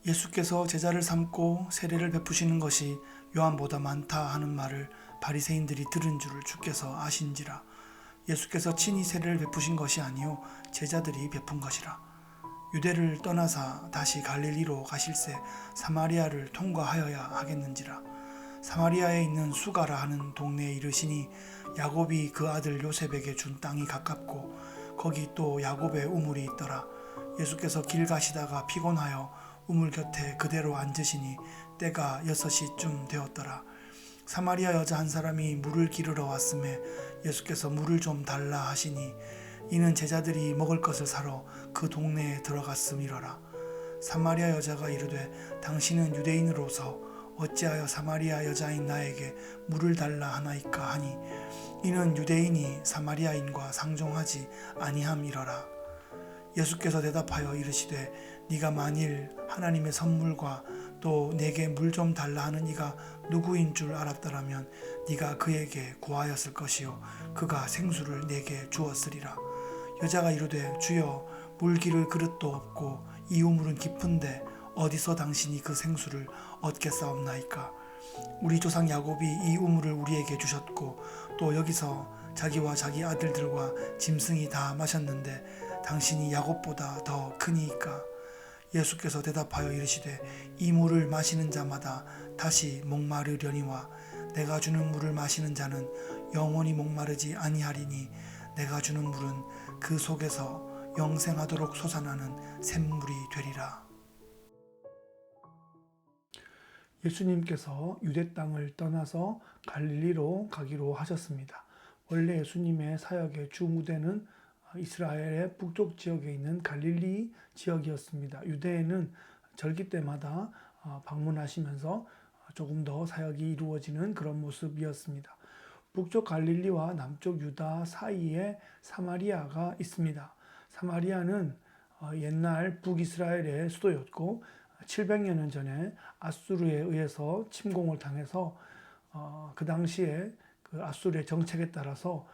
예수께서 제자를 삼고 세례를 베푸시는 것이 요한보다 많다 하는 말을 바리새인들이 들은 줄을 주께서 아신지라. 예수께서 친히 세례를 베푸신 것이 아니요 제자들이 베푼 것이라. 유대를 떠나사 다시 갈릴리로 가실새 사마리아를 통과하여야 하겠는지라. 사마리아에 있는 수가라 하는 동네에 이르시니 야곱이 그 아들 요셉에게 준 땅이 가깝고 거기 또 야곱의 우물이 있더라. 예수께서 길 가시다가 피곤하여 우물 곁에 그대로 앉으시니 때가 6시쯤 되었더라. 사마리아 여자 한 사람이 물을 기르러 왔음에 예수께서 물을 좀 달라 하시니 이는 제자들이 먹을 것을 사러 그 동네에 들어갔음이러라. 사마리아 여자가 이르되 당신은 유대인으로서 어찌하여 사마리아 여자인 나에게 물을 달라 하나이까 하니 이는 유대인이 사마리아인과 상종하지 아니함이러라. 예수께서 대답하여 이르시되 네가 만일 하나님의 선물과 또 내게 물 좀 달라 하는 이가 누구인 줄 알았더라면 네가 그에게 구하였을 것이요 그가 생수를 내게 주었으리라. 여자가 이르되 주여 물 기를 그릇도 없고 이 우물은 깊은데 어디서 당신이 그 생수를 얻겠사옵나이까. 우리 조상 야곱이 이 우물을 우리에게 주셨고 또 여기서 자기와 자기 아들들과 짐승이 다 마셨는데 당신이 야곱보다 더 크니이까. 예수께서 대답하여 이르시되 이 물을 마시는 자마다 다시 목마르려니와 내가 주는 물을 마시는 자는 영원히 목마르지 아니하리니 내가 주는 물은 그 속에서 영생하도록 솟아나는 샘물이 되리라. 예수님께서 유대 땅을 떠나서 갈릴리로 가기로 하셨습니다. 원래 예수님의 사역의 주 무대는 이스라엘의 북쪽 지역에 있는 갈릴리 지역이었습니다. 유대에는 절기 때마다 방문하시면서 조금 더 사역이 이루어지는 그런 모습이었습니다. 북쪽 갈릴리와 남쪽 유다 사이에 사마리아가 있습니다. 사마리아는 옛날 북이스라엘의 수도였고 700여 년 전에 아수르에 의해서 침공을 당해서 그 당시에 그 아수르의 정책에 따라서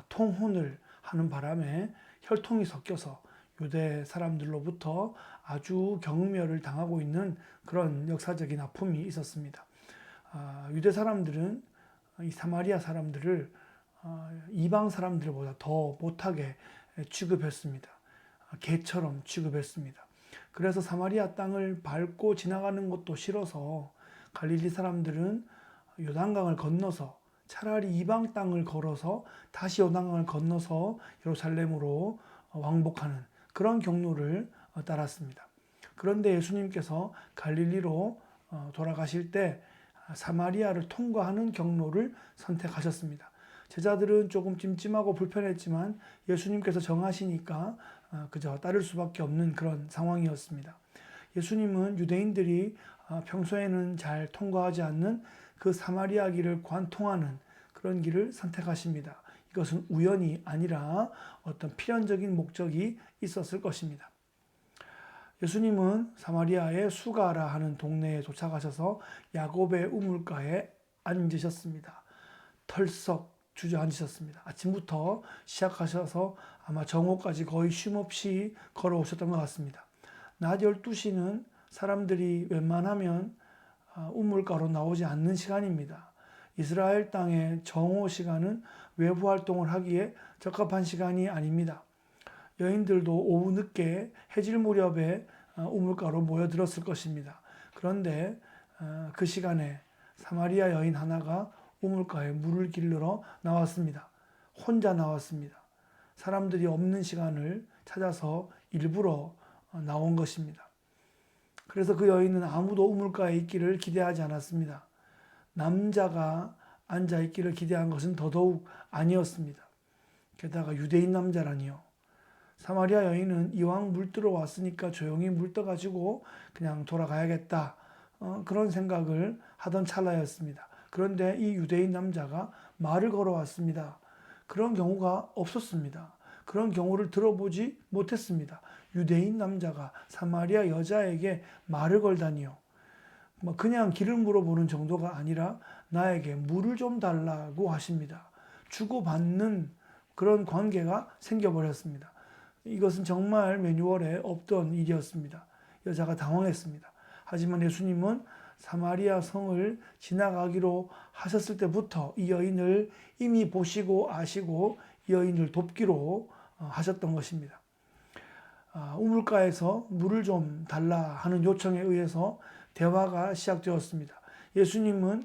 통혼을 하는 바람에 혈통이 섞여서 유대 사람들로부터 아주 경멸을 당하고 있는 그런 역사적인 아픔이 있었습니다. 유대 사람들은 이 사마리아 사람들을 이방 사람들보다 더 못하게 취급했습니다. 개처럼 취급했습니다. 그래서 사마리아 땅을 밟고 지나가는 것도 싫어서 갈릴리 사람들은 요단강을 건너서 차라리 이방 땅을 걸어서 다시 요단강을 건너서 예루살렘으로 왕복하는 그런 경로를 따랐습니다. 그런데 예수님께서 갈릴리로 돌아가실 때 사마리아를 통과하는 경로를 선택하셨습니다. 제자들은 조금 찜찜하고 불편했지만 예수님께서 정하시니까 그저 따를 수밖에 없는 그런 상황이었습니다. 예수님은 유대인들이 평소에는 잘 통과하지 않는 그 사마리아 길을 관통하는 그런 길을 선택하십니다. 이것은 우연이 아니라 어떤 필연적인 목적이 있었을 것입니다. 예수님은 사마리아의 수가라 하는 동네에 도착하셔서 야곱의 우물가에 앉으셨습니다. 털썩 주저앉으셨습니다. 아침부터 시작하셔서 아마 정오까지 거의 쉼없이 걸어오셨던 것 같습니다. 낮 12시는 사람들이 웬만하면 우물가로 나오지 않는 시간입니다. 이스라엘 땅의 정오 시간은 외부 활동을 하기에 적합한 시간이 아닙니다. 여인들도 오후 늦게 해질 무렵에 우물가로 모여들었을 것입니다. 그런데 그 시간에 사마리아 여인 하나가 우물가에 물을 기르러 나왔습니다. 혼자 나왔습니다. 사람들이 없는 시간을 찾아서 일부러 나온 것입니다. 그래서 그 여인은 아무도 우물가에 있기를 기대하지 않았습니다. 남자가 앉아 있기를 기대한 것은 더더욱 아니었습니다. 게다가 유대인 남자라니요. 사마리아 여인은 이왕 물 뜨러 왔으니까 조용히 물 떠가지고 그냥 돌아가야겠다. 그런 생각을 하던 찰나였습니다. 그런데 이 유대인 남자가 말을 걸어왔습니다. 그런 경우가 없었습니다. 그런 경우를 들어보지 못했습니다. 유대인 남자가 사마리아 여자에게 말을 걸다니요. 그냥 길을 물어보는 정도가 아니라 나에게 물을 좀 달라고 하십니다. 주고받는 그런 관계가 생겨버렸습니다. 이것은 정말 매뉴얼에 없던 일이었습니다. 여자가 당황했습니다. 하지만 예수님은 사마리아 성을 지나가기로 하셨을 때부터 이 여인을 이미 보시고 아시고 이 여인을 돕기로 하셨던 것입니다. 우물가에서 물을 좀 달라 하는 요청에 의해서 대화가 시작되었습니다. 예수님은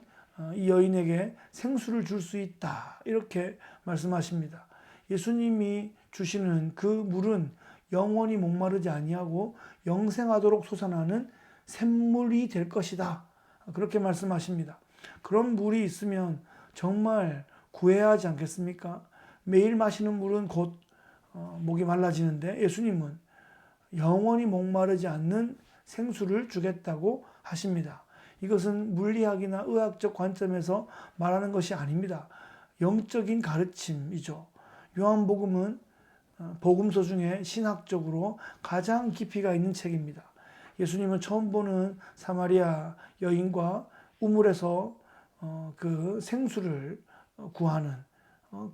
이 여인에게 생수를 줄 수 있다 이렇게 말씀하십니다. 예수님이 주시는 그 물은 영원히 목마르지 아니하고 영생하도록 솟아나는 샘물이 될 것이다 그렇게 말씀하십니다. 그런 물이 있으면 정말 구해야 하지 않겠습니까? 매일 마시는 물은 곧 목이 말라지는데 예수님은 영원히 목마르지 않는 생수를 주겠다고 하십니다. 이것은 물리학이나 의학적 관점에서 말하는 것이 아닙니다. 영적인 가르침이죠. 요한복음은 복음서 중에 신학적으로 가장 깊이가 있는 책입니다. 예수님은 처음 보는 사마리아 여인과 우물에서 그 생수를 구하는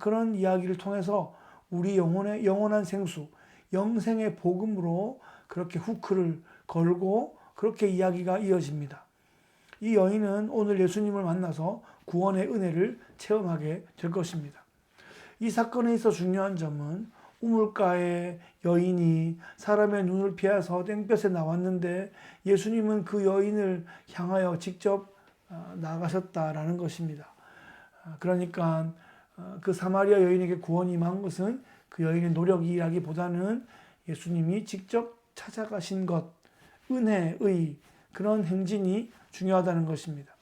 그런 이야기를 통해서 우리 영혼의 영원한 생수, 영생의 복음으로 그렇게 후크를 걸고 그렇게 이야기가 이어집니다. 이 여인은 오늘 예수님을 만나서 구원의 은혜를 체험하게 될 것입니다. 이 사건에 있어 중요한 점은 우물가의 여인이 사람의 눈을 피해서 땡볕에 나왔는데 예수님은 그 여인을 향하여 직접 나가셨다라는 것입니다. 그러니까 그 사마리아 여인에게 구원이 임한 것은 그 여인의 노력이라기보다는 예수님이 직접 찾아가신 것, 은혜의 그런 행진이 중요하다는 것입니다.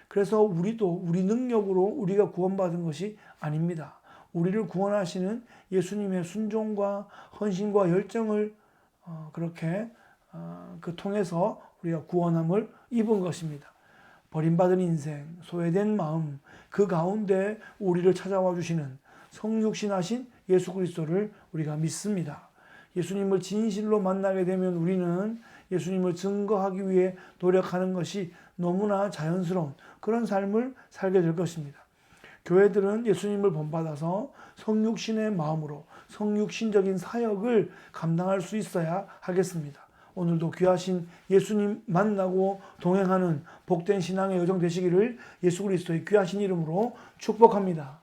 그래서 우리도 우리 능력으로 우리가 구원받은 것이 아닙니다. 우리를 구원하시는 예수님의 순종과 헌신과 열정을 그렇게 통해서 우리가 구원함을 입은 것입니다. 버림받은 인생, 소외된 마음, 그 가운데 우리를 찾아와 주시는 성육신하신 예수 그리스도를 우리가 믿습니다. 예수님을 진실로 만나게 되면 우리는 예수님을 증거하기 위해 노력하는 것이 너무나 자연스러운 그런 삶을 살게 될 것입니다. 교회들은 예수님을 본받아서 성육신의 마음으로 성육신적인 사역을 감당할 수 있어야 하겠습니다. 오늘도 귀하신 예수님 만나고 동행하는 복된 신앙의 여정 되시기를 예수 그리스도의 귀하신 이름으로 축복합니다.